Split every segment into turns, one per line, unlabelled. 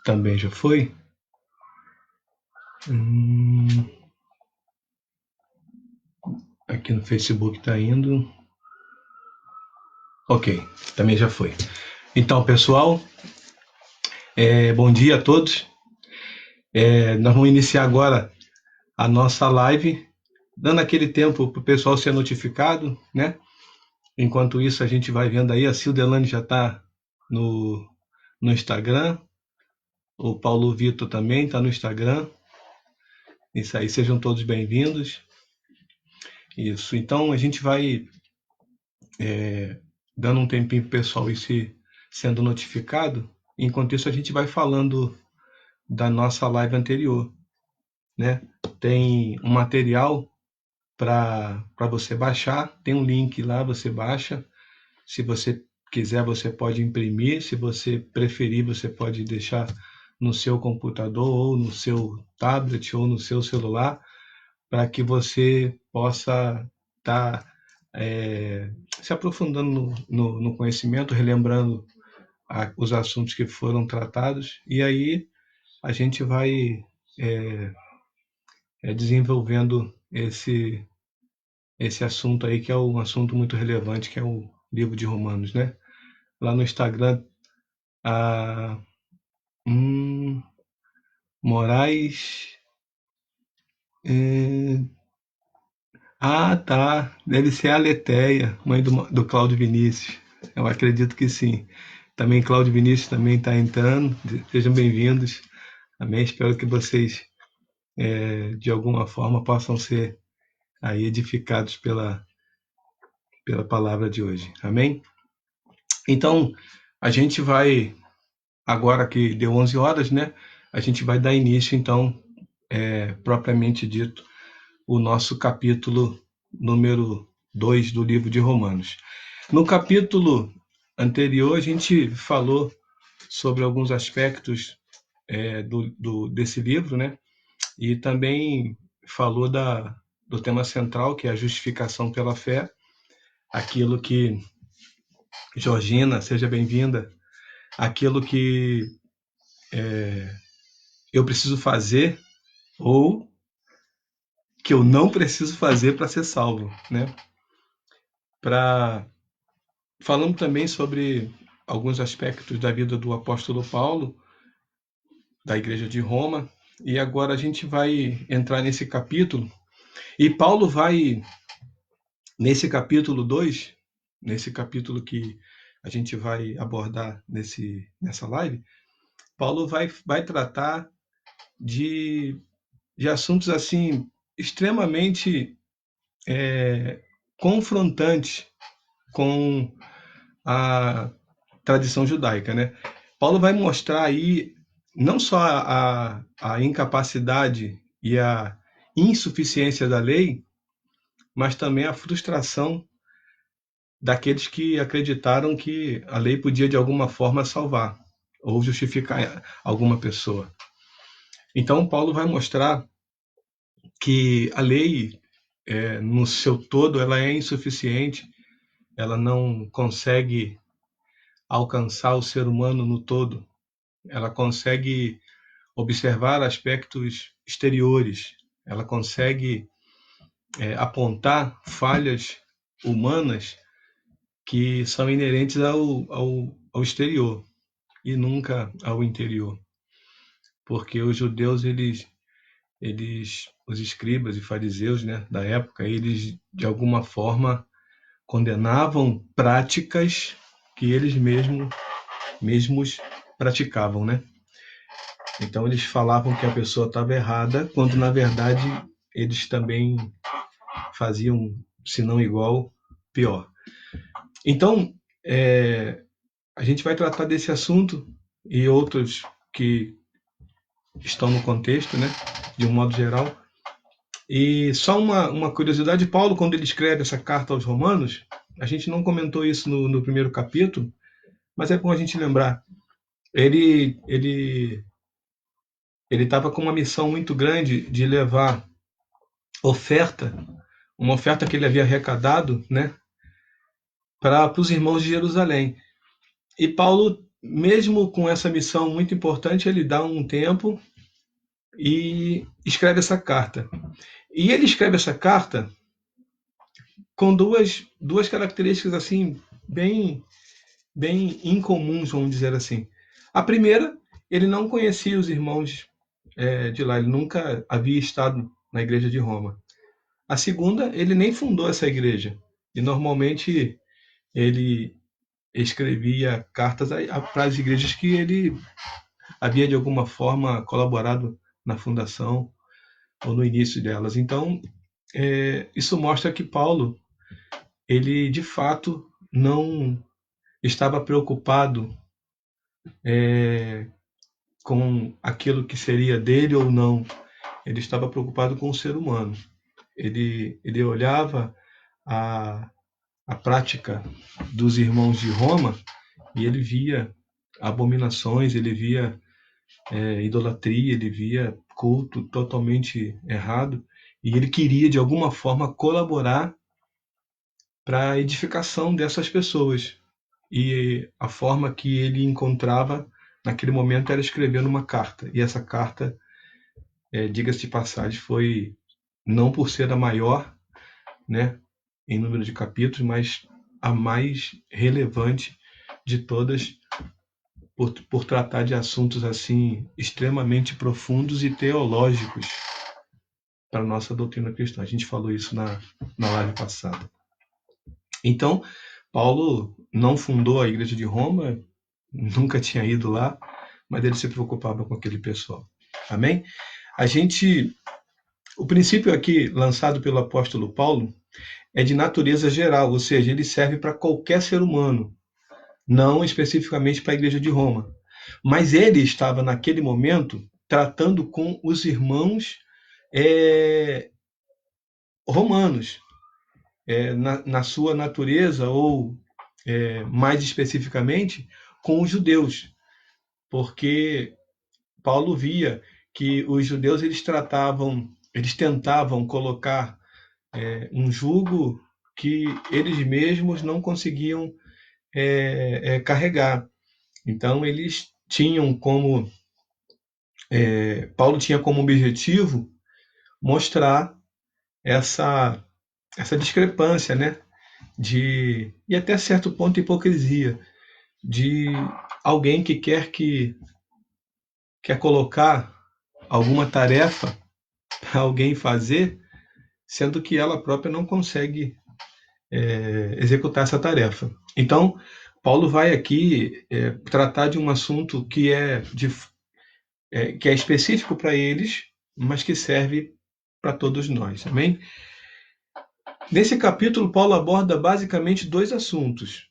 Também já foi. Aqui no Facebook está indo. Ok, também já foi. Então, pessoal, bom dia a todos. Nós vamos iniciar agora a nossa live, dando aquele tempo para o pessoal ser notificado, né? Enquanto isso, a gente vai vendo aí, a Sildelane já está no Instagram, o Paulo Vitor também está no Instagram. Isso aí, sejam todos bem-vindos. Isso, então a gente vai dando um tempinho para o pessoal ir sendo notificado. Enquanto isso, a gente vai falando da nossa live anterior, né? Tem um material para você baixar, tem um link lá, você baixa. Se você quiser, você pode imprimir. Se você preferir, você pode deixar no seu computador ou no seu tablet ou no seu celular, para que você possa estar se aprofundando no conhecimento, relembrando os assuntos que foram tratados, e aí a gente vai desenvolvendo esse assunto aí, que é um assunto muito relevante, que é o livro de Romanos, né? Lá no Instagram, a Moraes. Tá. Deve ser a Leteia, mãe do Cláudio Vinícius. Eu acredito que sim. Também Cláudio Vinícius também está entrando. Sejam bem-vindos. Amém. Espero que vocês, de alguma forma, possam ser aí edificados pela palavra de hoje. Amém? Então, a gente vai, agora que deu 11 horas, né? A gente vai dar início, então, propriamente dito, o nosso capítulo número 2 do livro de Romanos. No capítulo anterior, a gente falou sobre alguns aspectos desse livro, né? E também falou do tema central, que é a justificação pela fé, aquilo que, Georgina, seja bem-vinda, aquilo que eu preciso fazer ou que eu não preciso fazer para ser salvo, né? Falamos também sobre alguns aspectos da vida do apóstolo Paulo, da igreja de Roma, e agora a gente vai entrar nesse capítulo, e Paulo vai, nesse capítulo 2, nesse capítulo que a gente vai abordar nessa live, Paulo vai tratar de assuntos assim extremamente confrontantes com a tradição judaica, né? Paulo vai mostrar aí não só a incapacidade e a insuficiência da lei, mas também a frustração daqueles que acreditaram que a lei podia de alguma forma salvar ou justificar alguma pessoa. Então Paulo vai mostrar que a lei, no seu todo, ela é insuficiente, ela não consegue alcançar o ser humano no todo, ela consegue observar aspectos exteriores, ela consegue apontar falhas humanas que são inerentes ao exterior e nunca ao interior. Porque os judeus, os escribas e fariseus, né, da época, eles de alguma forma condenavam práticas que eles mesmos praticavam, né? Então eles falavam que a pessoa estava errada, quando na verdade eles também faziam, se não igual, pior. Então, a gente vai tratar desse assunto e outros que estão no contexto, né, de um modo geral. E só uma curiosidade, Paulo, quando ele escreve essa carta aos Romanos, a gente não comentou isso no primeiro capítulo, mas é bom a gente lembrar. Ele estava com uma missão muito grande de levar uma oferta que ele havia arrecadado, né, para os irmãos de Jerusalém. E Paulo mesmo com essa missão muito importante, ele dá um tempo e escreve essa carta. E ele escreve essa carta com duas características assim bem incomuns, vamos dizer assim. A primeira, ele não conhecia os irmãos de lá, ele nunca havia estado na igreja de Roma. A segunda, ele nem fundou essa igreja. E normalmente ele escrevia cartas para as igrejas que ele havia de alguma forma colaborado na fundação ou no início delas. Então, isso mostra que Paulo, ele de fato não estava preocupado com aquilo que seria dele ou não. Ele estava preocupado com o ser humano. Ele olhava a prática dos irmãos de Roma e ele via abominações, ele via idolatria, ele via culto totalmente errado e ele queria de alguma forma colaborar para a edificação dessas pessoas. E a forma que ele encontrava naquele momento era escrevendo uma carta. E essa carta, diga-se de passagem, foi não por ser a maior, né, em número de capítulos, mas a mais relevante de todas, por tratar de assuntos assim extremamente profundos e teológicos para a nossa doutrina cristã. A gente falou isso na live passada. Então, Paulo não fundou a igreja de Roma, nunca tinha ido lá, mas ele se preocupava com aquele pessoal. Amém? O princípio aqui lançado pelo apóstolo Paulo é de natureza geral, ou seja, ele serve para qualquer ser humano, não especificamente para a igreja de Roma. Mas ele estava naquele momento tratando com os irmãos romanos, na sua natureza, ou mais especificamente, com os judeus, porque Paulo via que os judeus eles tentavam colocar um jugo que eles mesmos não conseguiam carregar. Então eles tinham Paulo tinha como objetivo mostrar essa discrepância, né? E até certo ponto hipocrisia de alguém que quer colocar alguma tarefa para alguém fazer, sendo que ela própria não consegue executar essa tarefa. Então, Paulo vai aqui tratar de um assunto que é específico para eles, mas que serve para todos nós. Amém? Nesse capítulo, Paulo aborda basicamente dois assuntos,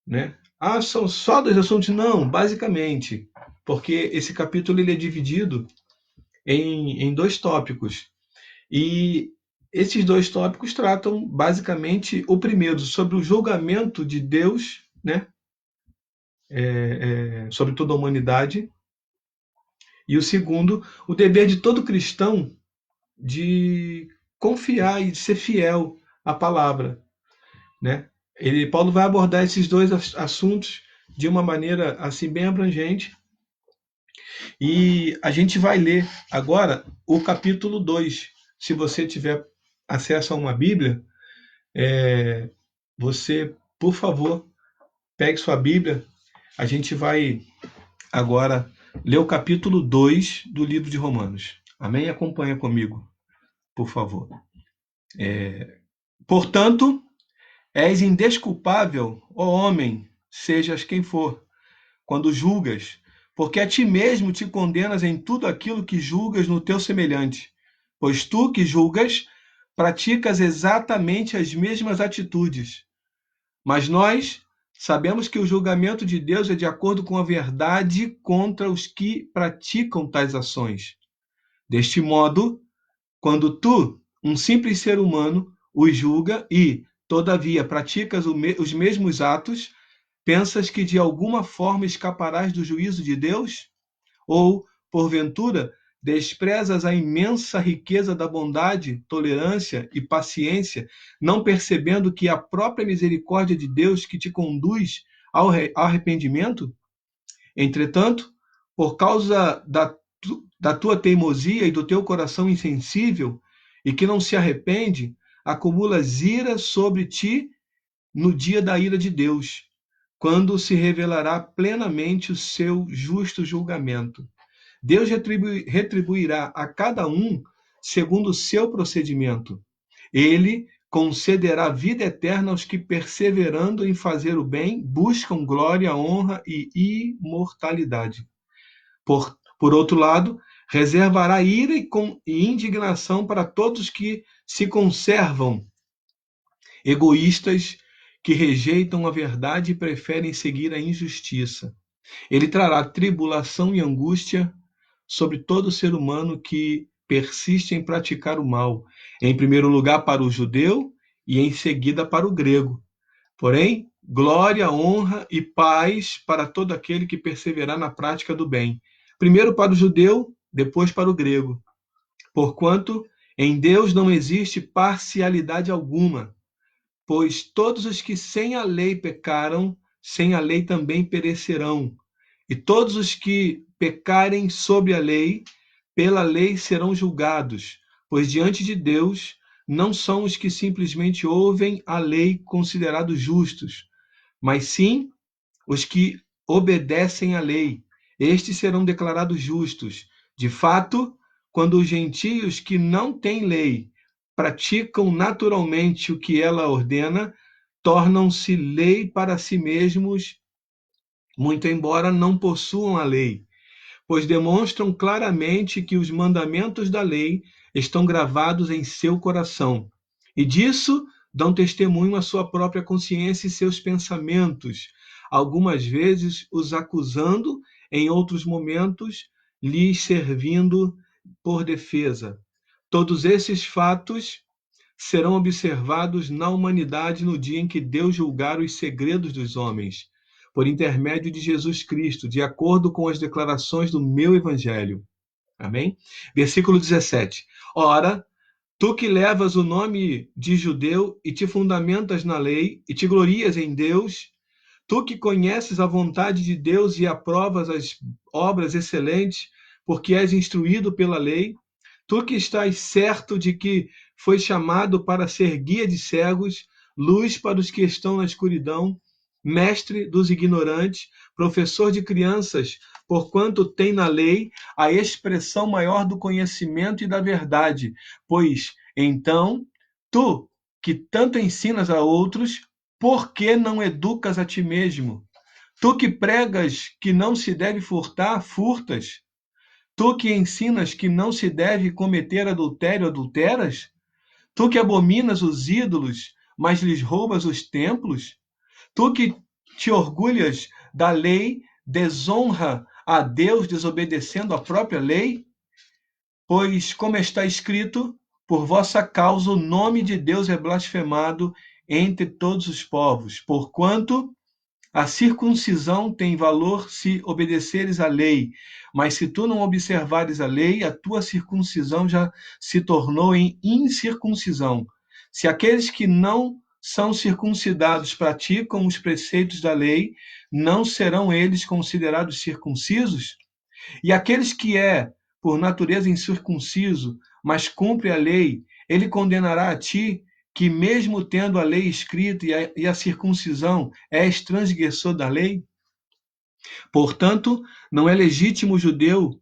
né? São só dois assuntos? Não, basicamente, porque esse capítulo ele é dividido em dois tópicos. E esses dois tópicos tratam basicamente o primeiro sobre o julgamento de Deus, né? Sobre toda a humanidade, e o segundo, o dever de todo cristão de confiar e de ser fiel à palavra, né? Paulo vai abordar esses dois assuntos de uma maneira assim bem abrangente. E a gente vai ler agora o capítulo 2. Se você tiver acesso a uma Bíblia, você, por favor, pegue sua Bíblia. A gente vai agora ler o capítulo 2 do livro de Romanos. Amém? Acompanha comigo, por favor. Portanto, és indesculpável, ó homem, sejas quem for, quando julgas, porque a ti mesmo te condenas em tudo aquilo que julgas no teu semelhante. Pois tu que julgas, praticas exatamente as mesmas atitudes. Mas nós sabemos que o julgamento de Deus é de acordo com a verdade contra os que praticam tais ações. Deste modo, quando tu, um simples ser humano, os julga e, todavia, praticas os mesmos atos, pensas que de alguma forma escaparás do juízo de Deus? Ou, porventura, desprezas a imensa riqueza da bondade, tolerância e paciência, não percebendo que a própria misericórdia de Deus que te conduz ao arrependimento? Entretanto, por causa da tua teimosia e do teu coração insensível, e que não se arrepende, acumulas ira sobre ti no dia da ira de Deus, quando se revelará plenamente o seu justo julgamento. Deus retribuirá a cada um segundo o seu procedimento. Ele concederá vida eterna aos que, perseverando em fazer o bem, buscam glória, honra e imortalidade. Por outro lado, reservará ira e indignação para todos que se conservam egoístas, que rejeitam a verdade e preferem seguir a injustiça. Ele trará tribulação e angústia sobre todo ser humano que persiste em praticar o mal, em primeiro lugar para o judeu e em seguida para o grego. Porém, glória, honra e paz para todo aquele que perseverar na prática do bem. Primeiro para o judeu, depois para o grego. Porquanto em Deus não existe parcialidade alguma, pois todos os que sem a lei pecaram, sem a lei também perecerão. E todos os que pecarem sob a lei, pela lei serão julgados, pois diante de Deus não são os que simplesmente ouvem a lei considerados justos, mas sim os que obedecem à lei. Estes serão declarados justos. De fato, quando os gentios que não têm lei praticam naturalmente o que ela ordena, tornam-se lei para si mesmos, muito embora não possuam a lei, pois demonstram claramente que os mandamentos da lei estão gravados em seu coração. E disso dão testemunho a sua própria consciência e seus pensamentos, algumas vezes os acusando, em outros momentos lhes servindo por defesa. Todos esses fatos serão observados na humanidade no dia em que Deus julgar os segredos dos homens, por intermédio de Jesus Cristo, de acordo com as declarações do meu Evangelho. Amém? Versículo 17. Ora, tu que levas o nome de judeu e te fundamentas na lei e te glorias em Deus, tu que conheces a vontade de Deus e aprovas as obras excelentes, porque és instruído pela lei, tu que estás certo de que foi chamado para ser guia de cegos, luz para os que estão na escuridão, mestre dos ignorantes, professor de crianças, porquanto tem na lei a expressão maior do conhecimento e da verdade, pois então tu que tanto ensinas a outros, por que não educas a ti mesmo? Tu que pregas que não se deve furtar, furtas? Tu que ensinas que não se deve cometer adultério, adulteras? Tu que abominas os ídolos, mas lhes roubas os templos? Tu que te orgulhas da lei, desonra a Deus desobedecendo a própria lei? Pois, como está escrito, por vossa causa o nome de Deus é blasfemado entre todos os povos, porquanto a circuncisão tem valor se obedeceres à lei, mas se tu não observares a lei, a tua circuncisão já se tornou em incircuncisão. Se aqueles que não são circuncidados praticam os preceitos da lei, não serão eles considerados circuncisos? E aqueles que é, por natureza, incircunciso, mas cumpre a lei, ele condenará a ti, que mesmo tendo a lei escrita e a circuncisão, és transgressor da lei? Portanto, não é legítimo o judeu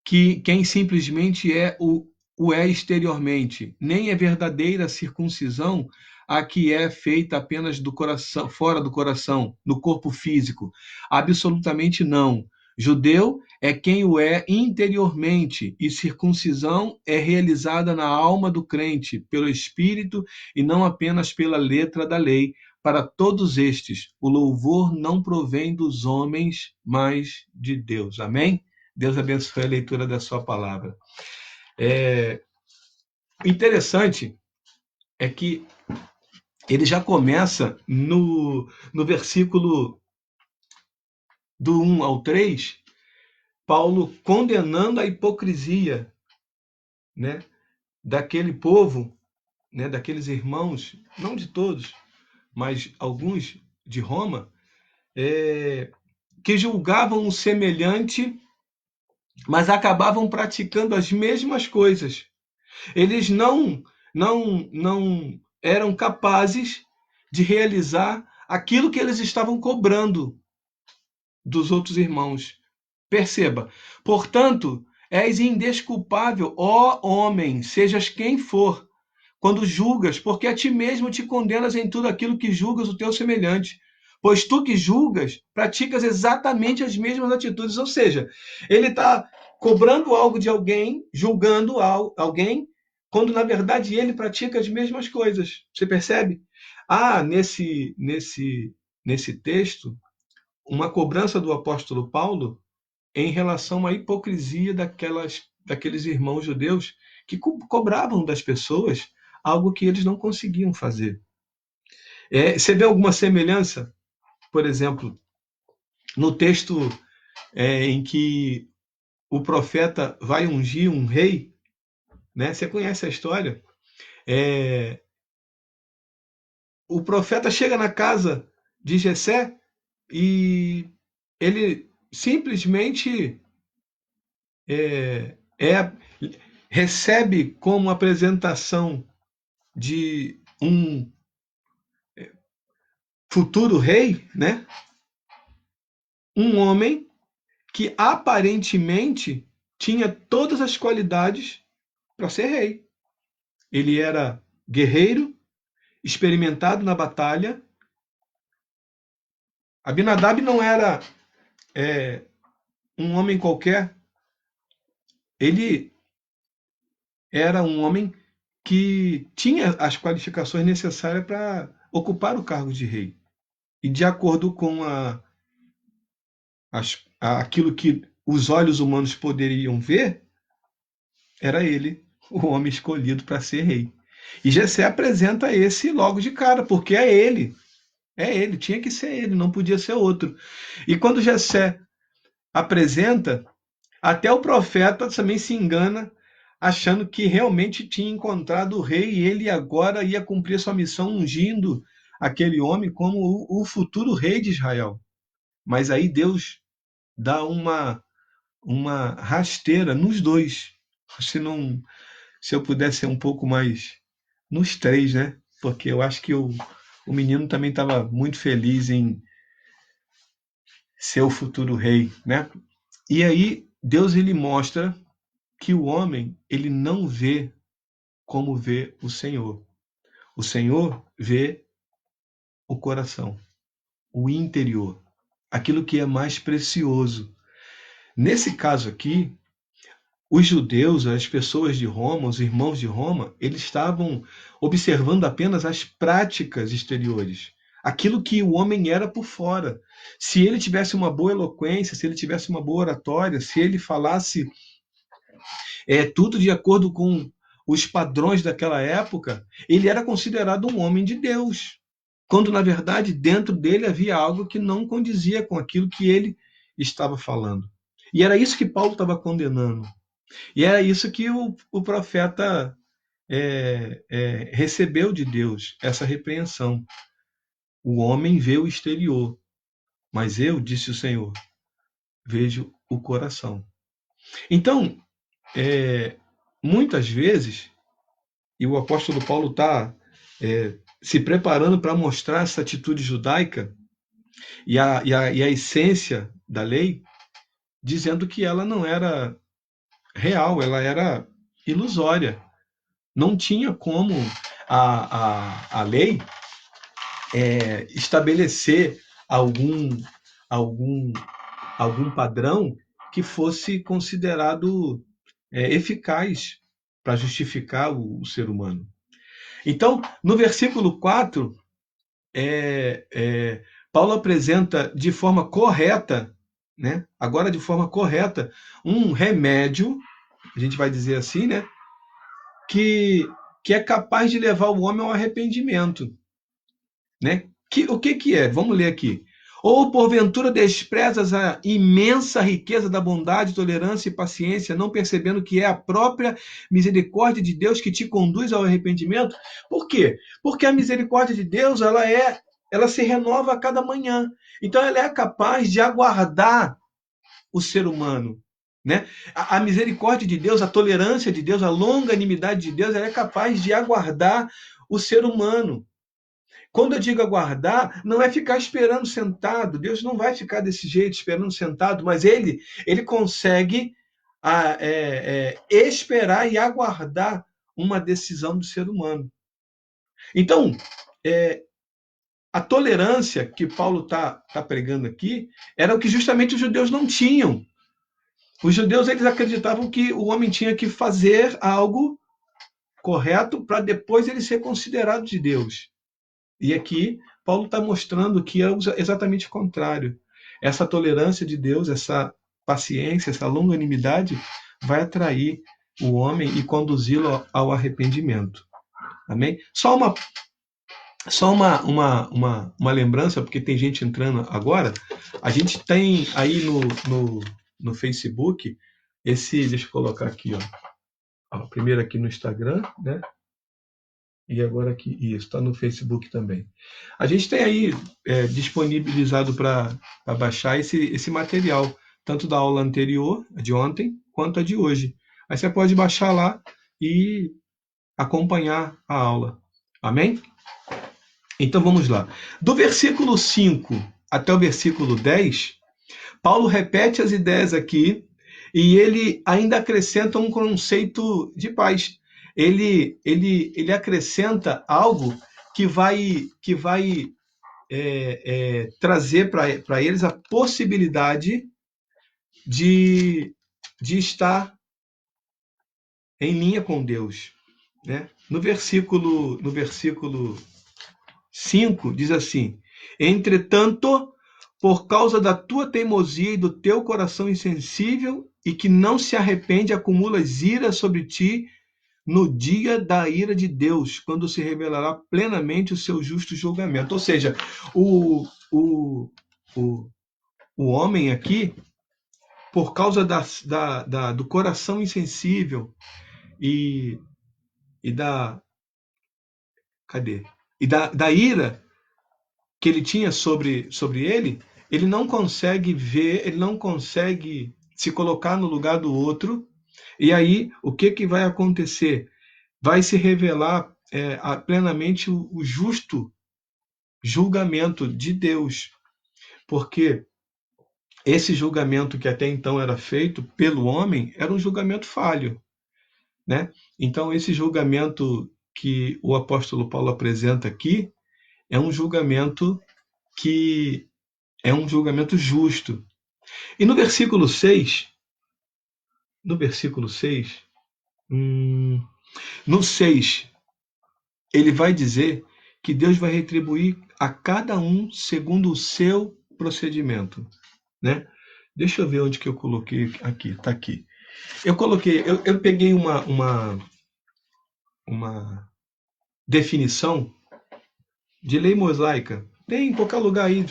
que quem simplesmente o é exteriormente, nem é verdadeira a circuncisão a que é feita apenas do coração, fora do coração, no corpo físico. Absolutamente não. Judeu é quem o é interiormente, e circuncisão é realizada na alma do crente, pelo Espírito e não apenas pela letra da lei. Para todos estes, o louvor não provém dos homens, mas de Deus. Amém? Deus abençoe a leitura da sua palavra. O interessante é que ele já começa no versículo do 1 ao 3, Paulo condenando a hipocrisia, né, daquele povo, né, daqueles irmãos, não de todos, mas alguns de Roma, que julgavam o semelhante, mas acabavam praticando as mesmas coisas. Eles não eram capazes de realizar aquilo que eles estavam cobrando dos outros irmãos. Perceba, portanto, és indesculpável, ó homem, sejas quem for, quando julgas, porque a ti mesmo te condenas em tudo aquilo que julgas o teu semelhante. Pois tu que julgas, praticas exatamente as mesmas atitudes. Ou seja, ele está cobrando algo de alguém, julgando alguém, quando na verdade ele pratica as mesmas coisas. Você percebe? Há nesse texto uma cobrança do apóstolo Paulo em relação à hipocrisia daqueles irmãos judeus que cobravam das pessoas algo que eles não conseguiam fazer. Você vê alguma semelhança, por exemplo, no texto em que o profeta vai ungir um rei, né? Você conhece a história? O profeta chega na casa de Jessé e ele simplesmente recebe como apresentação de um futuro rei, né? Um homem que aparentemente tinha todas as qualidades para ser rei. Ele era guerreiro, experimentado na batalha. Abinadab não era um homem qualquer. Ele era um homem que tinha as qualificações necessárias para ocupar o cargo de rei. E de acordo com aquilo que os olhos humanos poderiam ver, era ele o homem escolhido para ser rei. E Jessé apresenta esse logo de cara, porque é ele, tinha que ser ele, não podia ser outro. E quando Jessé apresenta, até o profeta também se engana, achando que realmente tinha encontrado o rei e ele agora ia cumprir sua missão ungindo aquele homem como o futuro rei de Israel. Mas aí Deus dá uma rasteira nos dois. Se eu pudesse ser um pouco mais nos três, né? Porque eu acho que o menino também estava muito feliz em ser o futuro rei, né? E aí Deus ele mostra que o homem ele não vê como vê o Senhor. O Senhor vê o coração, o interior, aquilo que é mais precioso. Nesse caso aqui, os judeus, as pessoas de Roma, os irmãos de Roma, eles estavam observando apenas as práticas exteriores, aquilo que o homem era por fora. Se ele tivesse uma boa eloquência, se ele tivesse uma boa oratória, se ele falasse tudo de acordo com os padrões daquela época, ele era considerado um homem de Deus, quando na verdade dentro dele havia algo que não condizia com aquilo que ele estava falando. E era isso que Paulo estava condenando. E era isso que o profeta recebeu de Deus, essa repreensão. O homem vê o exterior, mas eu, disse o Senhor, vejo o coração. Então, muitas vezes, e o apóstolo Paulo está se preparando para mostrar essa atitude judaica e a essência da lei, dizendo que ela não era real, ela era ilusória. Não tinha como a lei estabelecer algum padrão que fosse considerado eficaz para justificar o ser humano. Então, no versículo 4, Paulo apresenta de forma correta, né? Agora de forma correta, um remédio, a gente vai dizer assim, né? Que é capaz de levar o homem ao arrependimento. Né? O que é? Vamos ler aqui. Ou porventura desprezas a imensa riqueza da bondade, tolerância e paciência, não percebendo que é a própria misericórdia de Deus que te conduz ao arrependimento? Por quê? Porque a misericórdia de Deus ela é ela se renova a cada manhã. Então ela é capaz de aguardar o ser humano, né? A misericórdia de Deus, a tolerância de Deus, a longanimidade de Deus, ela é capaz de aguardar o ser humano. Quando eu digo aguardar, não é ficar esperando sentado. Deus não vai ficar desse jeito, esperando sentado, mas ele consegue esperar e aguardar uma decisão do ser humano. Então, a tolerância que Paulo está pregando aqui era o que justamente os judeus não tinham. Os judeus eles acreditavam que o homem tinha que fazer algo correto para depois ele ser considerado de Deus. E aqui Paulo está mostrando que é exatamente o contrário. Essa tolerância de Deus, essa paciência, essa longanimidade vai atrair o homem e conduzi-lo ao arrependimento. Amém? Só uma lembrança, porque tem gente entrando agora. A gente tem aí no Facebook deixa eu colocar aqui, ó, primeiro aqui no Instagram, né? E agora aqui, isso, está no Facebook também. A gente tem aí disponibilizado para baixar esse material, tanto da aula anterior, de ontem, quanto a de hoje. Aí você pode baixar lá e acompanhar a aula. Amém? Então vamos lá. Do versículo 5 até o versículo 10, Paulo repete as ideias aqui e ele ainda acrescenta um conceito de paz. Ele acrescenta algo que vai trazer para eles a possibilidade de estar em linha com Deus, né? No versículo 5 diz assim: entretanto, por causa da tua teimosia e do teu coração insensível, e que não se arrepende, acumulas ira sobre ti no dia da ira de Deus, quando se revelará plenamente o seu justo julgamento. Ou seja, o homem aqui, por causa do coração insensível e da. Cadê? E da ira que ele tinha sobre ele não consegue ver, ele não consegue se colocar no lugar do outro. E aí, o que vai acontecer? Vai se revelar plenamente o justo julgamento de Deus. Porque esse julgamento que até então era feito pelo homem era um julgamento falho, né? Então, esse julgamento que o apóstolo Paulo apresenta aqui é um julgamento que é um julgamento justo. E no versículo 6, no 6, ele vai dizer que Deus vai retribuir a cada um segundo o seu procedimento, né? Deixa eu ver onde que eu coloquei aqui, tá aqui. Eu peguei uma definição de lei mosaica. Tem em qualquer lugar aí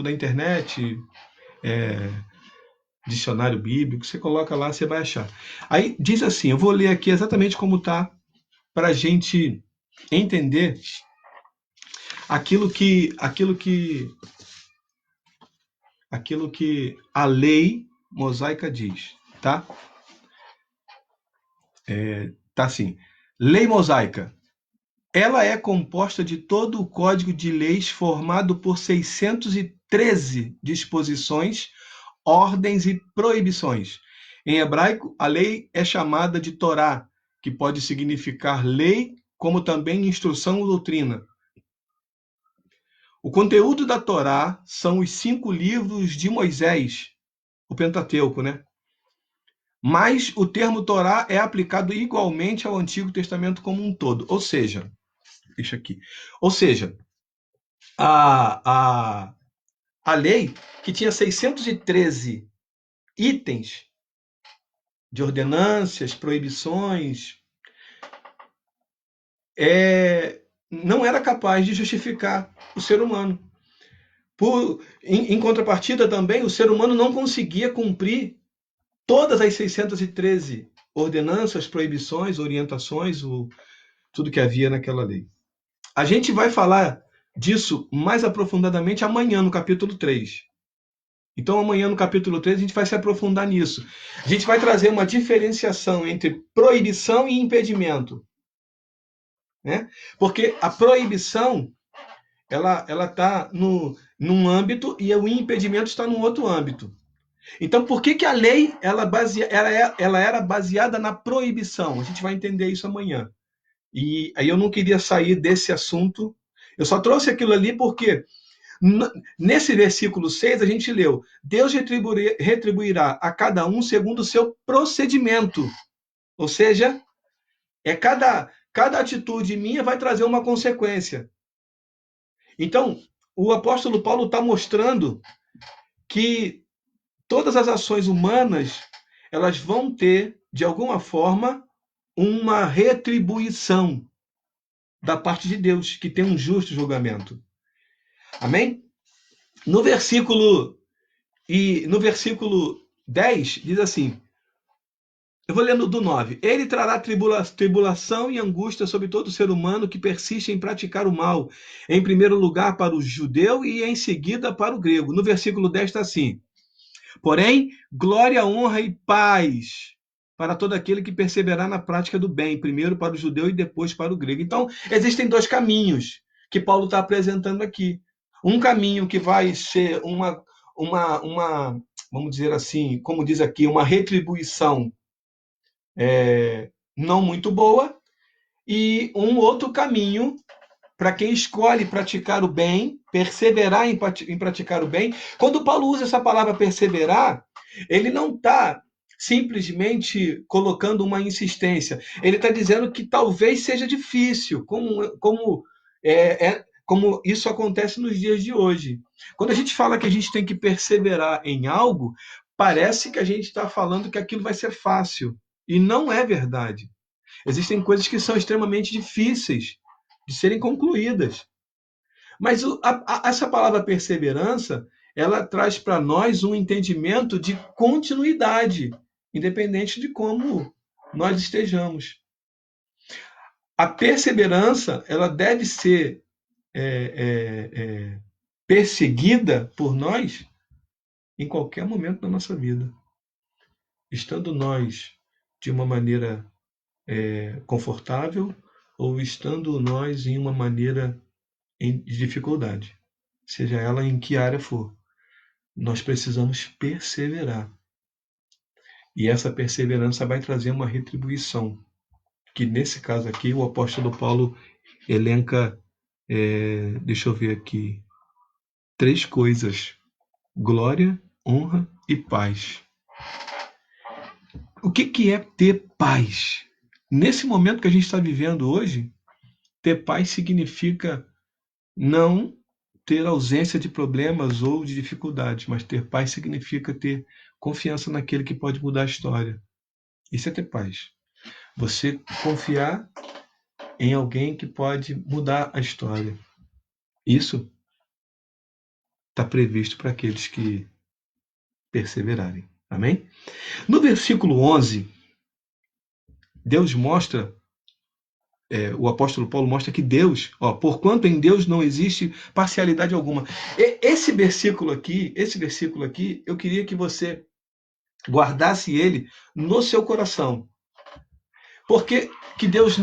da internet, dicionário bíblico, você coloca lá, você vai achar. Aí diz assim, eu vou ler aqui exatamente como está, para a gente entender aquilo que a lei mosaica diz, tá? Tá assim, lei mosaica. Ela é composta de todo o código de leis formado por 613 disposições, ordens e proibições. Em hebraico, a lei é chamada de Torá, que pode significar lei, como também instrução ou doutrina. O conteúdo da Torá são os 5 livros de Moisés, o Pentateuco, né? Mas o termo Torá é aplicado igualmente ao Antigo Testamento como um todo. Ou seja, deixa aqui. Ou seja, a lei, que tinha 613 itens de ordenâncias, proibições, não era capaz de justificar o ser humano. Em contrapartida também, o ser humano não conseguia cumprir todas as 613 ordenanças, proibições, orientações, tudo que havia naquela lei. A gente vai falar disso mais aprofundadamente amanhã, no capítulo 3. Então, amanhã, no capítulo 3, a gente vai se aprofundar nisso. A gente vai trazer uma diferenciação entre proibição e impedimento. Né? Porque a proibição ela está num âmbito e o impedimento está num outro âmbito. Então, por que a lei ela era baseada na proibição? A gente vai entender isso amanhã. E aí eu não queria sair desse assunto. Eu só trouxe aquilo ali porque nesse versículo 6 a gente leu: Deus retribuirá a cada um segundo o seu procedimento. Ou seja, cada atitude minha vai trazer uma consequência. Então, o apóstolo Paulo está mostrando que todas as ações humanas elas vão ter, de alguma forma, uma retribuição da parte de Deus, que tem um justo julgamento. Amém? No versículo 10 diz assim, eu vou lendo do 9. Ele trará tribulação e angústia sobre todo ser humano que persiste em praticar o mal, em primeiro lugar para o judeu e em seguida para o grego. No versículo 10 está assim, porém, glória, honra e paz para todo aquele que perseverar na prática do bem, primeiro para o judeu e depois para o grego. Então, existem dois caminhos que Paulo está apresentando aqui. Um caminho que vai ser vamos dizer assim, como diz aqui, uma retribuição não muito boa, e um outro caminho para quem escolhe praticar o bem, perseverar em praticar o bem. Quando Paulo usa essa palavra perseverar, ele não está simplesmente colocando uma insistência. Ele está dizendo que talvez seja difícil, como isso acontece nos dias de hoje. Quando a gente fala que a gente tem que perseverar em algo, parece que a gente está falando que aquilo vai ser fácil. E não é verdade. Existem coisas que são extremamente difíceis de serem concluídas. Mas essa palavra perseverança, ela traz para nós um entendimento de continuidade, independente de como nós estejamos. A perseverança, ela deve ser perseguida por nós em qualquer momento da nossa vida. Estando nós de uma maneira confortável ou estando nós em uma maneira de dificuldade, seja ela em que área for, nós precisamos perseverar. E essa perseverança vai trazer uma retribuição, que nesse caso aqui o apóstolo Paulo elenca, deixa eu ver aqui, 3 coisas: glória, honra e paz. O que é ter paz? Nesse momento que a gente está vivendo hoje, ter paz significa não ter ausência de problemas ou de dificuldades, mas ter paz significa ter confiança naquele que pode mudar a história. Isso é ter paz. Você confiar em alguém que pode mudar a história. Isso está previsto para aqueles que perseverarem. Amém? No versículo 11, Deus mostra, o apóstolo Paulo mostra que Deus, porquanto em Deus não existe parcialidade alguma. Esse versículo aqui, eu queria que você guardasse ele no seu coração. Porque que Deus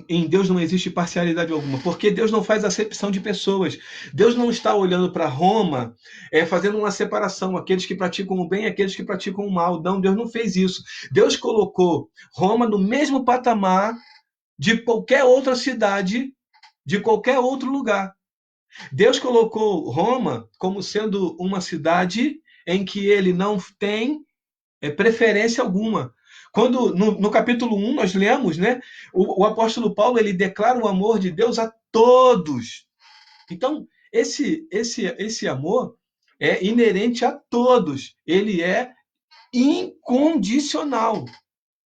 em Deus não existe parcialidade alguma, porque Deus não faz acepção de pessoas. Deus não está olhando para Roma, fazendo uma separação, aqueles que praticam o bem e aqueles que praticam o mal. Não, Deus não fez isso. Deus colocou Roma no mesmo patamar de qualquer outra cidade, de qualquer outro lugar. Deus colocou Roma como sendo uma cidade em que ele não tem preferência alguma. Quando no capítulo 1 nós lemos, né, o apóstolo Paulo ele declara o amor de Deus a todos. Então, esse amor é inerente a todos. Ele é incondicional.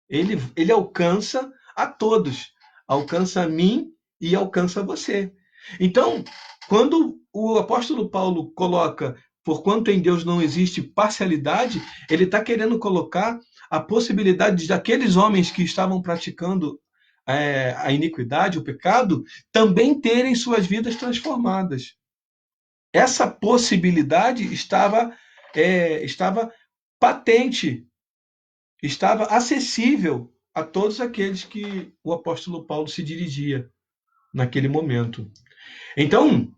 Ele alcança a todos. Alcança a mim e alcança você. Então, quando o apóstolo Paulo coloca porquanto em Deus não existe parcialidade, ele está querendo colocar a possibilidade daqueles homens que estavam praticando a iniquidade, o pecado, também terem suas vidas transformadas. Essa possibilidade estava patente, estava acessível a todos aqueles que o apóstolo Paulo se dirigia naquele momento. Então,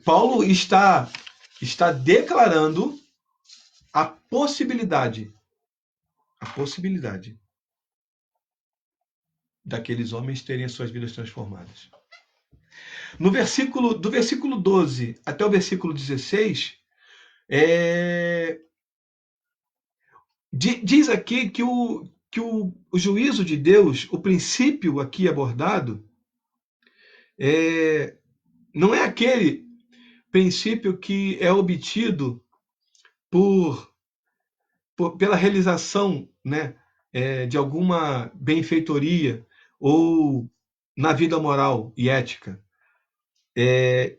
Paulo está declarando a possibilidade daqueles homens terem as suas vidas transformadas. Do versículo 12 até o versículo 16, diz aqui que o juízo de Deus, o princípio aqui abordado, não é aquele princípio que é obtido pela realização, né, de alguma benfeitoria ou na vida moral e ética. E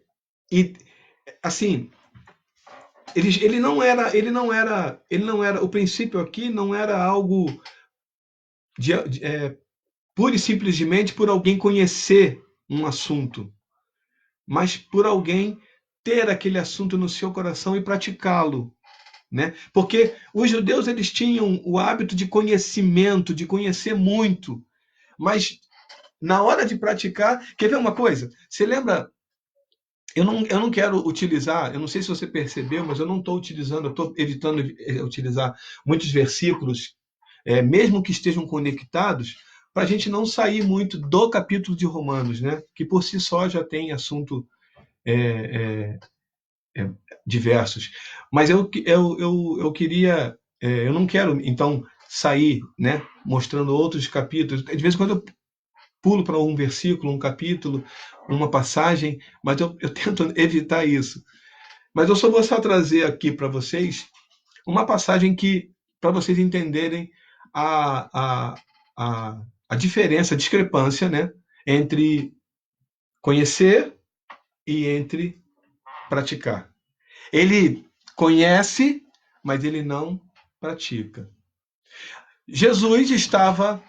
assim, ele não era, o princípio aqui não era algo pura e simplesmente por alguém conhecer um assunto, mas por alguém ter aquele assunto no seu coração e praticá-lo, né? Porque os judeus eles tinham o hábito de conhecimento, de conhecer muito, mas na hora de praticar, quer ver uma coisa? Você lembra? Eu não quero utilizar, eu não sei se você percebeu, mas eu não estou utilizando, eu estou evitando utilizar muitos versículos, mesmo que estejam conectados, para a gente não sair muito do capítulo de Romanos, né? Que por si só já tem assunto diversos. Mas eu queria, eu não quero, então, sair, né, mostrando outros capítulos. De vez em quando eu pulo para um versículo, um capítulo, uma passagem, mas eu tento evitar isso. Mas eu só vou trazer aqui para vocês uma passagem que, para vocês entenderem a diferença, a discrepância, né, entre conhecer e entre praticar. Ele conhece, mas ele não pratica. Jesus estava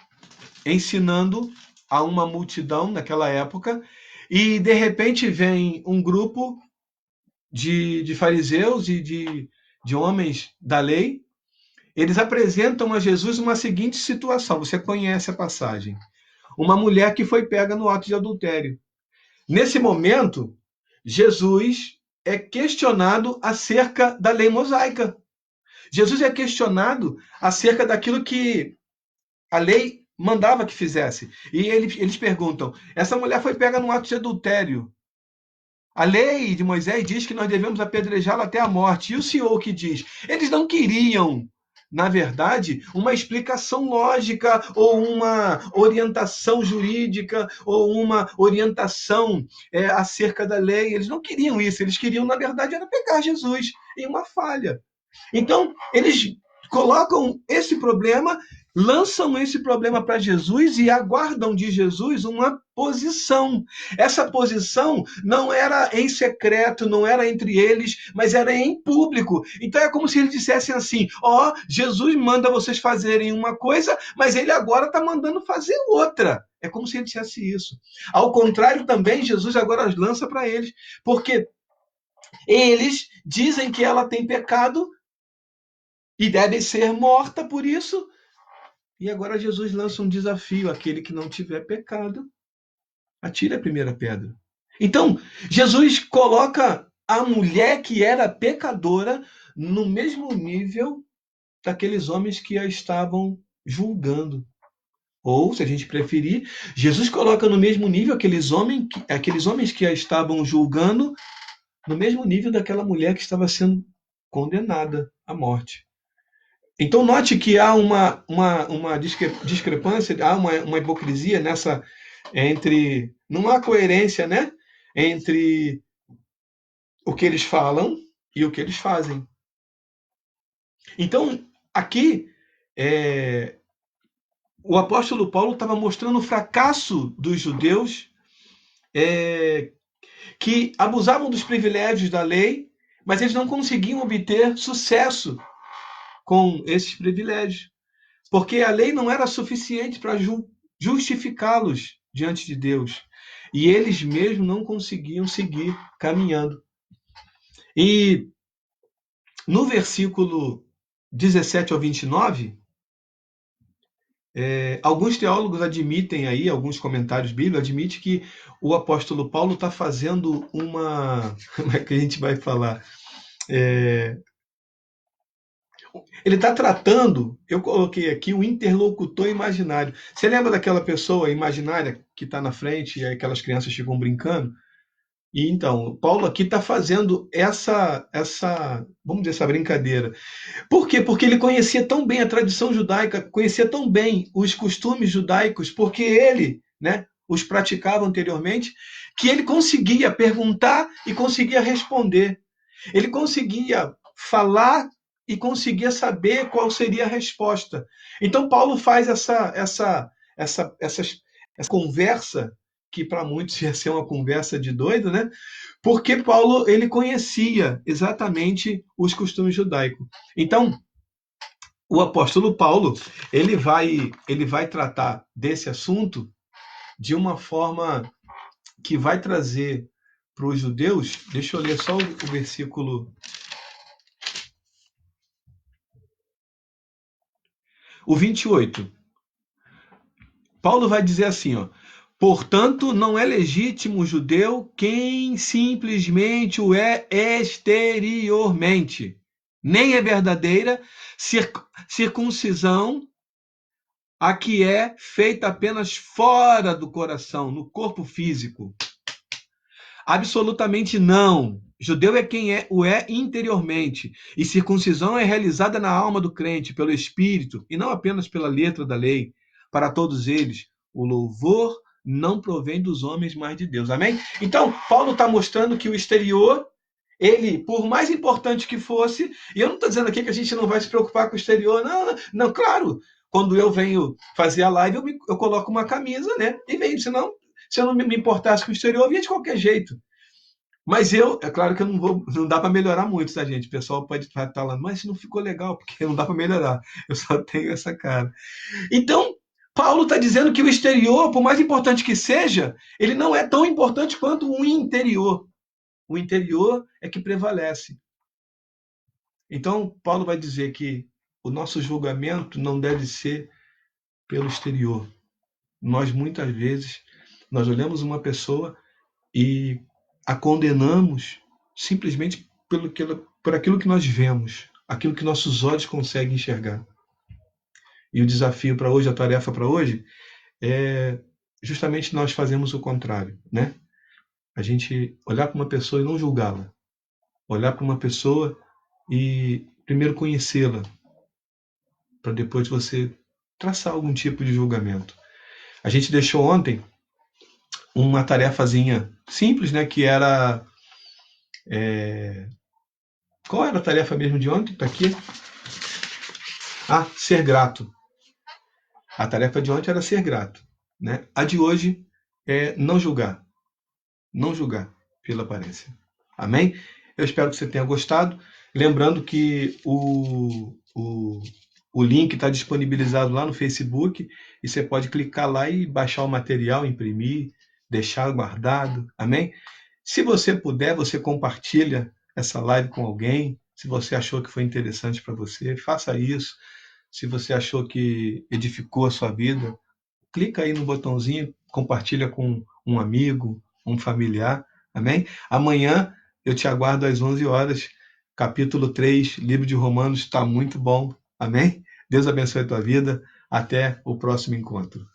ensinando a uma multidão naquela época e de repente vem um grupo de fariseus e de homens da lei. Eles apresentam a Jesus uma seguinte situação. Você conhece a passagem. Uma mulher que foi pega no ato de adultério. Nesse momento, Jesus é questionado acerca da lei mosaica. Jesus é questionado acerca daquilo que a lei mandava que fizesse. E eles perguntam: essa mulher foi pega num ato de adultério. A lei de Moisés diz que nós devemos apedrejá-la até a morte. E o Senhor o que diz? Eles não queriam, na verdade, uma explicação lógica ou uma orientação jurídica ou uma orientação acerca da lei. Eles não queriam isso. Eles queriam, na verdade, era pegar Jesus em uma falha. Então, eles colocam esse problema, lançam esse problema para Jesus e aguardam de Jesus uma posição. Essa posição não era em secreto, não era entre eles, mas era em público. Então é como se eles dissessem assim: ó, Jesus manda vocês fazerem uma coisa, mas ele agora está mandando fazer outra. É como se ele dissesse isso. Ao contrário, também, Jesus agora lança para eles, porque eles dizem que ela tem pecado e deve ser morta por isso. E agora Jesus lança um desafio: aquele que não tiver pecado, atire a primeira pedra. Então, Jesus coloca a mulher que era pecadora no mesmo nível daqueles homens que a estavam julgando. Ou, se a gente preferir, Jesus coloca no mesmo nível aqueles homens que a estavam julgando, no mesmo nível daquela mulher que estava sendo condenada à morte. Então, note que há uma discrepância, há uma hipocrisia nessa entre. Não há coerência, né? Entre o que eles falam e o que eles fazem. Então, aqui, o apóstolo Paulo estava mostrando o fracasso dos judeus que abusavam dos privilégios da lei, mas eles não conseguiam obter sucesso com esses privilégios. Porque a lei não era suficiente para justificá-los diante de Deus. E eles mesmos não conseguiam seguir caminhando. E no versículo 17 ao 29, alguns teólogos admitem aí, alguns comentários bíblicos, admitem que o apóstolo Paulo está fazendo uma... Como é que a gente vai falar? Ele está tratando, eu coloquei aqui, o interlocutor imaginário. Você lembra daquela pessoa imaginária que está na frente e aí aquelas crianças ficam brincando? E então, Paulo aqui está fazendo vamos dizer, essa brincadeira. Por quê? Porque ele conhecia tão bem a tradição judaica, conhecia tão bem os costumes judaicos, porque ele, né, os praticava anteriormente, que ele conseguia perguntar e conseguia responder. Ele conseguia falar e conseguia saber qual seria a resposta. Então Paulo faz essa conversa, que para muitos ia ser uma conversa de doido, né? Porque Paulo ele conhecia exatamente os costumes judaicos. Então, o apóstolo Paulo ele vai tratar desse assunto de uma forma que vai trazer para os judeus. Deixa eu ler só o versículo. O 28. Paulo vai dizer assim, ó: portanto, não é legítimo o judeu quem simplesmente o é exteriormente, nem é verdadeira circuncisão a que é feita apenas fora do coração, no corpo físico. Absolutamente não. Judeu é quem o é interiormente, e circuncisão é realizada na alma do crente, pelo Espírito, e não apenas pela letra da lei. Para todos eles, o louvor não provém dos homens, mas de Deus. Amém? Então, Paulo está mostrando que o exterior, ele, por mais importante que fosse, e eu não estou dizendo aqui que a gente não vai se preocupar com o exterior, não, claro. Quando eu venho fazer a live, eu coloco uma camisa, né? E venho, senão, se eu não me importasse com o exterior, eu vinha de qualquer jeito. Mas é claro que eu não dá para melhorar muito, tá, gente? O pessoal pode estar falando, mas não ficou legal, porque não dá para melhorar. Eu só tenho essa cara. Então, Paulo está dizendo que o exterior, por mais importante que seja, ele não é tão importante quanto o interior. O interior é que prevalece. Então, Paulo vai dizer que o nosso julgamento não deve ser pelo exterior. Nós, muitas vezes, nós olhamos uma pessoa e a condenamos simplesmente por aquilo que nós vemos, aquilo que nossos olhos conseguem enxergar. E o desafio para hoje, a tarefa para hoje, é justamente nós fazemos o contrário, né? A gente olhar para uma pessoa e não julgá-la. Olhar para uma pessoa e primeiro conhecê-la, para depois você traçar algum tipo de julgamento. A gente deixou ontem uma tarefazinha simples, né? Que era... Qual era a tarefa mesmo de ontem? Está aqui. Ser grato. A tarefa de ontem era ser grato, né? A de hoje é não julgar. Não julgar pela aparência. Amém? Eu espero que você tenha gostado. Lembrando que o link está disponibilizado lá no Facebook e você pode clicar lá e baixar o material, imprimir, deixar guardado. Amém? Se você puder, você compartilha essa live com alguém. Se você achou que foi interessante para você, faça isso. Se você achou que edificou a sua vida, clica aí no botãozinho, compartilha com um amigo, um familiar. Amém? Amanhã eu te aguardo às 11 horas. Capítulo 3, livro de Romanos, está muito bom. Amém? Deus abençoe a tua vida. Até o próximo encontro.